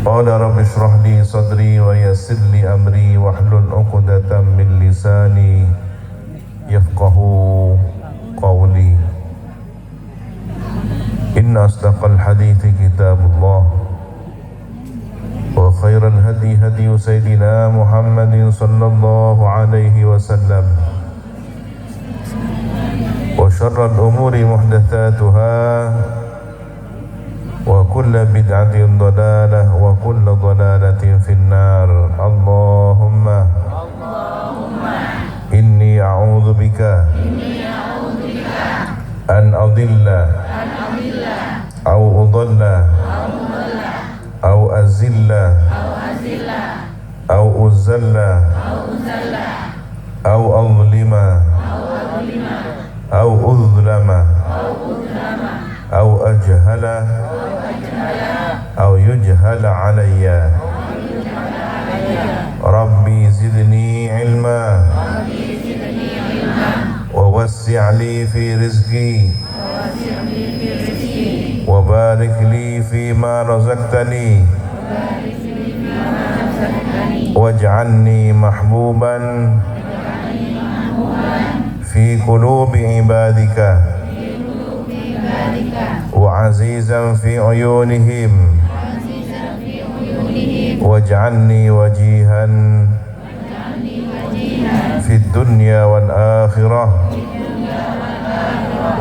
قال رب اشرح لي صدري ويسر لي أمري واحلل عقدة من لساني يفقه قولي. إن أصدق الحديث كتاب الله وخير الهدي هدي سيدنا محمد صلى الله عليه وسلم وشر الأمور محدثاتها وكل بدعة ضلالة وكل ضلالة في النار. اللهم إني أعوذ بك أن أضل أو أضل أو أزل أو أزل أو أظلم أو أظلم أو أجهل أو يجهل علي. ربي زدني علما ووسع لي في رزقي وبارك لي فيما رزقتني واجعلني محبوبا في قلوب عبادك وعزيزا في عيونهم واجعلني وجيها في الدنيا والآخرة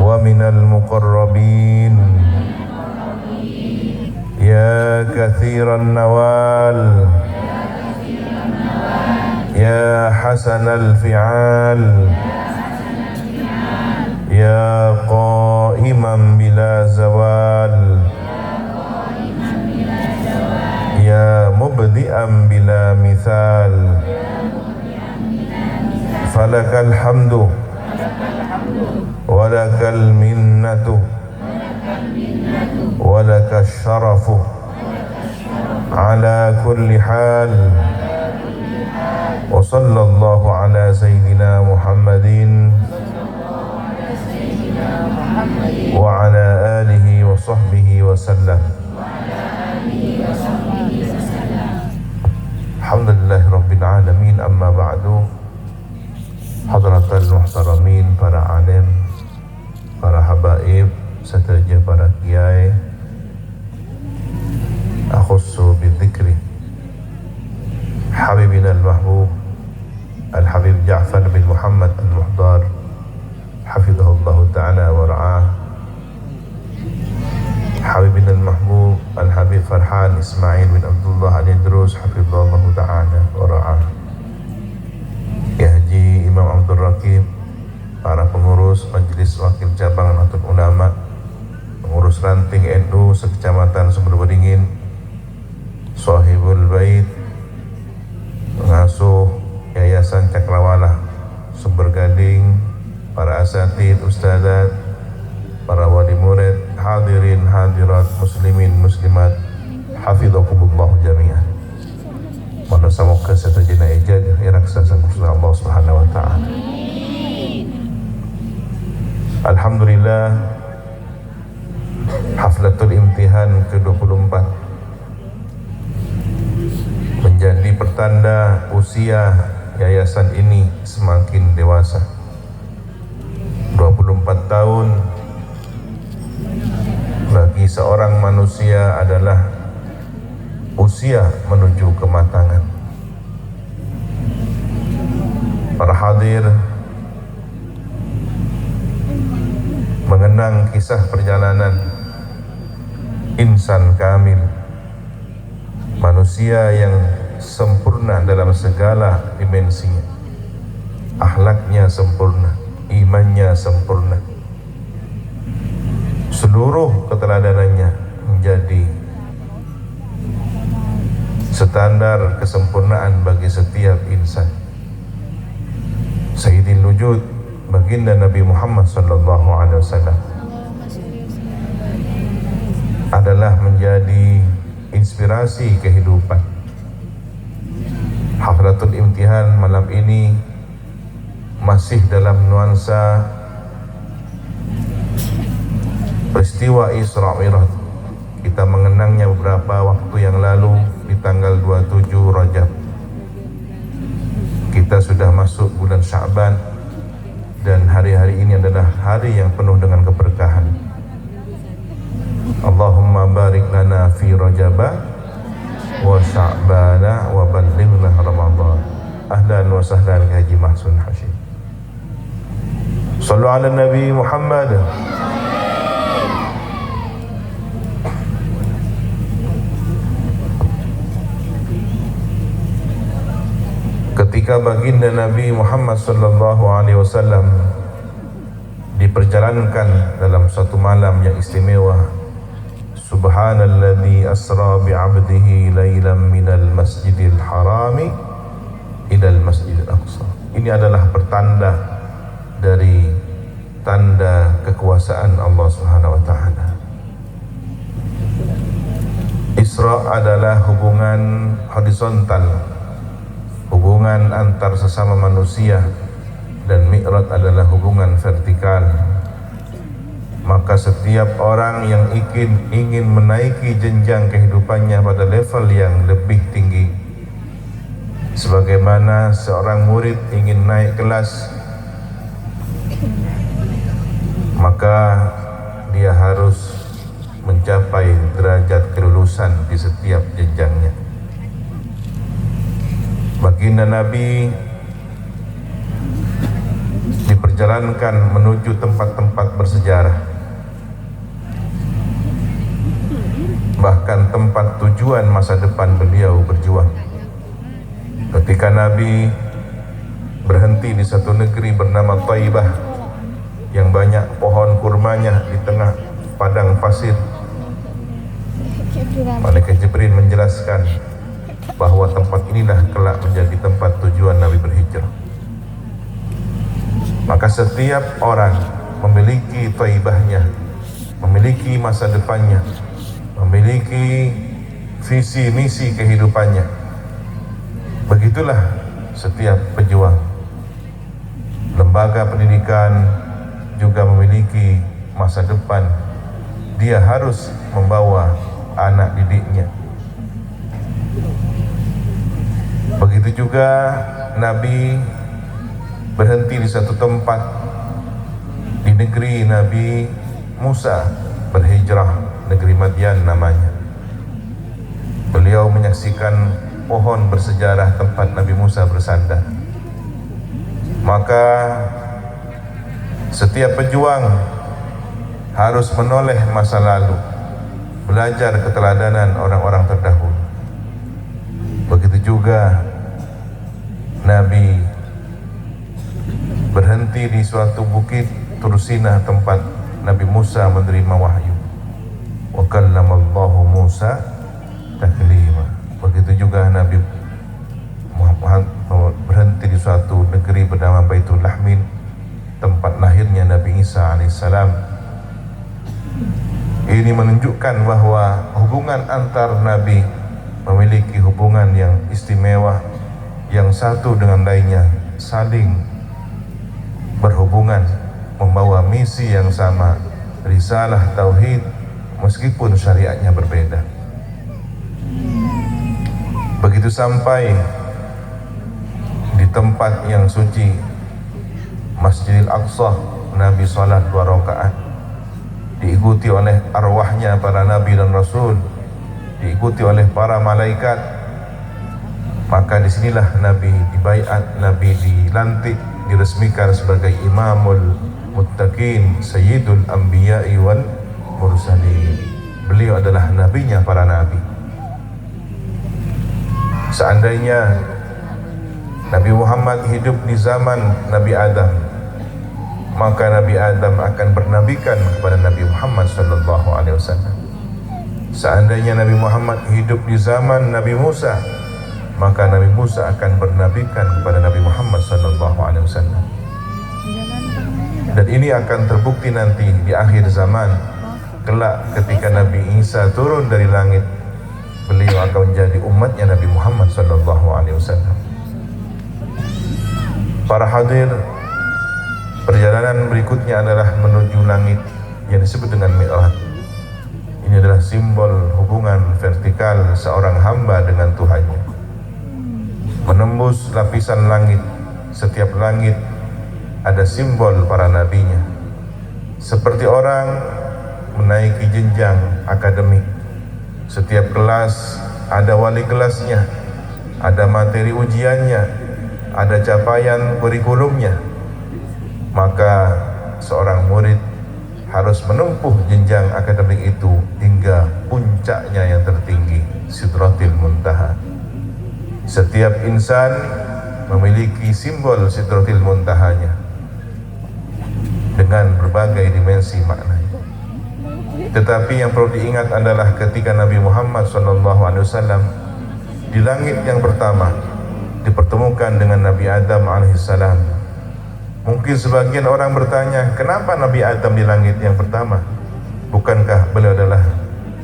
ومن المقربين يا كثير النوال يا حسن الفعال يا قائما بلا زوال يا مبدئا بلا مثال فلك الحمد ولك المنة ولك الشرف على كل حال. وصلى الله على سيدنا محمد وعلى آله وصحبه وسلم. Alhamdulillah Rabbil Alamin. Amma ba'du. Hadratal muhtaramin, para alim, para habaib, serta para kiai. Akhussu bidzikri Habibina al-Mahbub Al-Habib Ja'far bin Muhammad al-Muhdar hafidhahullahu ta'ala wa ra'ah. Habibina al-Mahbub Al-Habib Farhan Ismail bin Abdullah Al-Idrus hafidhahullahu ta'ala wa ra'ah. Ya Haji Imam Abdul Rakib, para pengurus Majelis Wakil Cabang Nahdlatul Ulama, pengurus ranting NU sekecamatan Sumber Beringin, Sahibul Bait, pengasuh Yayasan Cakrawala Sumber Gading, para asatid, ustadzat, para wali murid, hadirin hadirat, muslimin muslimat, hafidhakumullah jami'an. Mana semoga setajina ijad raksasa kursa Allah Subhanahu wa taala. Alhamdulillah, haflatul imtihan ke-24 menjadi pertanda usia yayasan ini semakin dewasa. 24 tahun bagi seorang manusia adalah usia menuju kematangan. Para hadir mengenang kisah perjalanan insan kamil, manusia yang sempurna dalam segala dimensinya, akhlaknya sempurna, imannya sempurna, seluruh keteladanannya menjadi standar kesempurnaan bagi setiap insan. Sayyidil Wujud, baginda Nabi Muhammad sallallahu alaihi wasallam, adalah menjadi inspirasi kehidupan. Haflatul imtihan malam ini masih dalam nuansa peristiwa Isra Mi'raj. Kita mengenangnya beberapa waktu yang lalu di tanggal 27 Rajab. Kita sudah masuk bulan Sya'ban, dan hari-hari ini adalah hari yang penuh dengan keberkahan. Allahumma barik lana fi Rajaba wa Sya'bana wa ballighna Ramadan. Ahlan wa sahlan Haji Mahsun Hashim. Sallu ala Nabi Muhammad. Ketika baginda Nabi Muhammad sallallahu alaihi wasallam diperjalankan dalam satu malam yang istimewa, Subhanalladzi asra bi'abdihi lailan minal masjidil harami ilal masjidil aqsa. Ini adalah pertanda dari tanda kekuasaan Allah Subhanahu wa taala. Isra adalah hubungan horizontal, hubungan antar sesama manusia, dan Mi'raj adalah hubungan vertikal. Maka setiap orang yang ingin menaiki jenjang kehidupannya pada level yang lebih tinggi, sebagaimana seorang murid ingin naik kelas, maka dia harus mencapai derajat kelulusan di setiap jenjangnya. Baginda Nabi diperjalankan menuju tempat-tempat bersejarah, bahkan tempat tujuan masa depan beliau berjuang. Ketika Nabi berhenti di satu negeri bernama Thaibah yang banyak pohon kurmanya di tengah padang pasir, Malaikat Jibril menjelaskan bahwa tempat inilah kelak menjadi tempat tujuan Nabi berhijrah. Maka setiap orang memiliki Thaibahnya, memiliki masa depannya, memiliki visi misi kehidupannya. Begitulah setiap pejuang. Lembaga pendidikan juga memiliki masa depan. Dia harus membawa anak didiknya. Begitu juga Nabi berhenti di satu tempat di negeri Nabi Musa berhijrah, negeri Madian namanya. Beliau menyaksikan pohon bersejarah tempat Nabi Musa bersandar. Maka setiap pejuang harus menoleh masa lalu, belajar keteladanan orang-orang terdahulu. Begitu juga Nabi berhenti di suatu bukit Tursinah tempat Nabi Musa menerima wahyu. Wa kallamallahu Musa taklima. Begitu juga Nabi Muhammad berhenti di suatu negeri bernama Baitul Lahmin, tempat lahirnya Nabi Isa alaihissalam. Ini menunjukkan bahwa hubungan antar Nabi memiliki hubungan yang istimewa, yang satu dengan lainnya saling berhubungan, membawa misi yang sama, risalah tauhid, meskipun syariatnya berbeda. Begitu sampai di tempat yang suci Masjidil Aqsa, Nabi salat 2 rakaat, diikuti oleh arwahnya para nabi dan rasul, diikuti oleh para malaikat. Maka disinilah Nabi dibaiat, Nabi dilantik, diresmikan sebagai Imamul Muttaqin, Sayyidul Anbiya'i wal Mursalin. Beliau adalah nabinya para nabi. Seandainya Nabi Muhammad hidup di zaman Nabi Adam, maka Nabi Adam akan bernabikan kepada Nabi Muhammad sallallahu alaihi wasallam. Seandainya Nabi Muhammad hidup di zaman Nabi Musa, maka Nabi Musa akan bernabikan kepada Nabi Muhammad sallallahu alaihi wasallam. Dan ini akan terbukti nanti di akhir zaman, kelak ketika Nabi Isa turun dari langit, beliau akan menjadi umatnya Nabi Muhammad sallallahu alaihi wasallam. Para hadir, perjalanan berikutnya adalah menuju langit yang disebut dengan Mi'raj. Ini adalah simbol hubungan vertikal vertikal seorang hamba dengan Tuhannya, menembus lapisan langit. Setiap langit ada simbol para nabinya, seperti orang menaiki jenjang akademik. Setiap kelas ada wali kelasnya, ada materi ujiannya, ada capaian kurikulumnya. Maka seorang murid harus menempuh jenjang akademik itu hingga puncaknya yang tertinggi, Sidratil Muntaha. Setiap insan memiliki simbol Sidratil Muntahanya dengan berbagai dimensi maknanya. Tetapi yang perlu diingat adalah ketika Nabi Muhammad SAW di langit yang pertama dipertemukan dengan Nabi Adam alaihissalam. Mungkin sebagian orang bertanya, kenapa Nabi Adam di langit yang pertama? Bukankah beliau adalah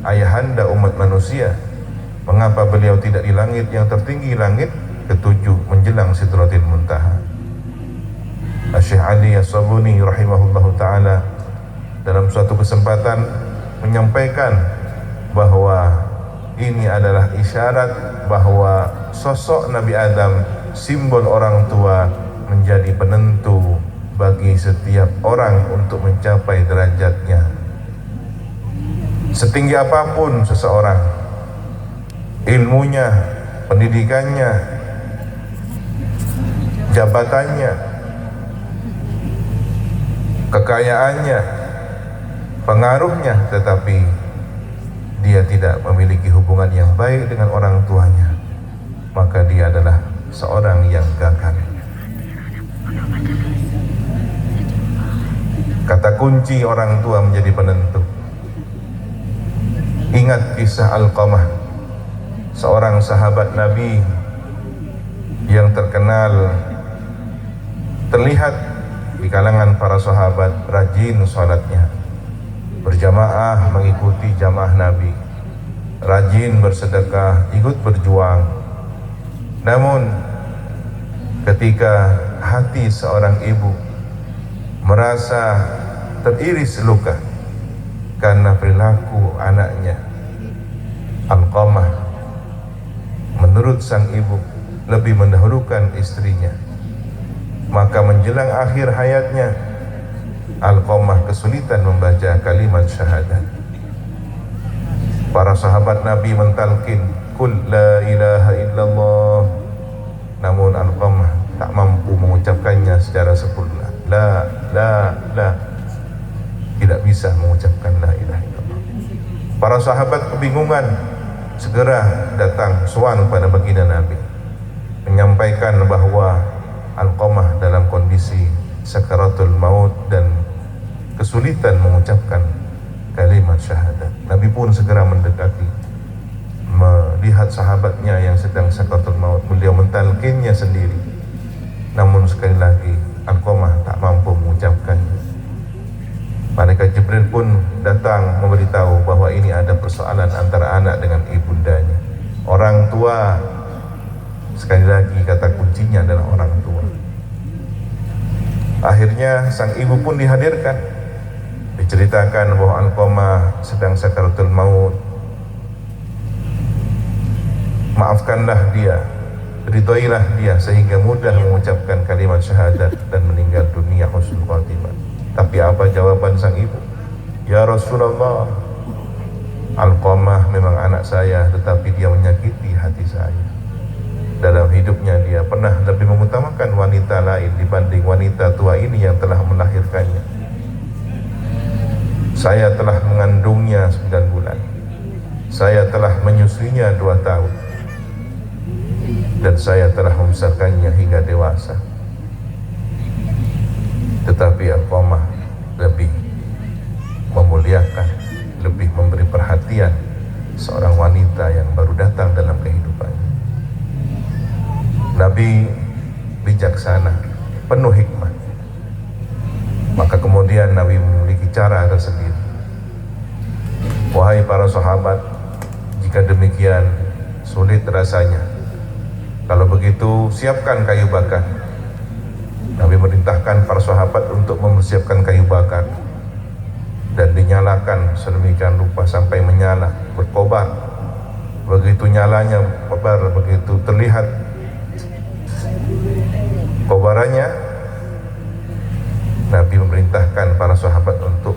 ayahanda umat manusia? Mengapa beliau tidak di langit yang tertinggi, langit ketujuh menjelang Sidratil Muntaha? Syekh Ali As-Sabuni rahimahullahu ta'ala dalam suatu kesempatan menyampaikan bahwa ini adalah isyarat bahwa sosok Nabi Adam, simbol orang tua, menjadi penentu bagi setiap orang untuk mencapai derajatnya. Setinggi apapun seseorang, ilmunya, pendidikannya, jabatannya, kekayaannya, pengaruhnya, tetapi dia tidak memiliki hubungan yang baik dengan orang tuanya, maka dia adalah seorang yang gagal. Kata kunci orang tua menjadi penentu. Ingat kisah Alqamah, seorang sahabat Nabi yang terkenal, terlihat di kalangan para sahabat rajin sholatnya, berjamaah mengikuti jamaah Nabi, rajin bersedekah, ikut berjuang. Namun ketika hati seorang ibu merasa teriris luka karena perilaku anaknya, Alqamah menurut sang ibu lebih mendahulukan istrinya, maka menjelang akhir hayatnya Alqamah kesulitan membaca kalimat syahadat. Para sahabat Nabi mentalkin kul la ilaha illallah, namun Alqamah tak mampu mengucapkannya secara sempurna. La, tidak bisa mengucapkan la ilaha illallah. Para sahabat kebingungan, segera datang sowan pada baginda Nabi, menyampaikan bahwa Alqamah dalam kondisi sakaratul maut dan kesulitan mengucapkan kalimat syahadat. Nabi pun segera mendekati, melihat sahabatnya yang sedang sakaratul maut, beliau mentalkinnya sendiri. Namun sekali lagi Alqamah tak mampu mengucapkannya. Malaikat Jibril pun datang memberitahu bahwa ini ada persoalan antara anak dengan ibundanya. Orang tua, sekali lagi kata kuncinya adalah orang tua. Akhirnya sang ibu pun dihadirkan. Diceritakan bahwa Alqamah sedang sakaratul maut. Maafkanlah dia, ridhoilah dia sehingga mudah mengucapkan kalimat syahadat dan meninggal dunia husnul khatimah. Tapi apa jawaban sang ibu? Ya Rasulullah, Alqamah memang anak saya, tetapi dia menyakiti hati saya. Dalam hidupnya dia pernah lebih mengutamakan wanita lain dibanding wanita tua ini yang telah melahirkannya. Saya telah mengandungnya 9 bulan. Saya telah menyusuinya 2 tahun. Dan saya telah membesarkannya hingga dewasa. Tetapi Alqamah lebih memuliakan, lebih memberi perhatian seorang wanita yang baru datang dalam kehidupannya. Nabi bijaksana, penuh hikmah. Maka kemudian Nabi memiliki cara tersendiri. Wahai para sahabat, jika demikian sulit rasanya, kalau begitu siapkan kayu bakar. Nabi merintahkan para sahabat untuk mempersiapkan kayu bakar dan dinyalakan sedemikian rupa sampai menyala, berkobar, begitu nyalanya kobar, begitu terlihat kobarannya, Nabi memerintahkan para sahabat untuk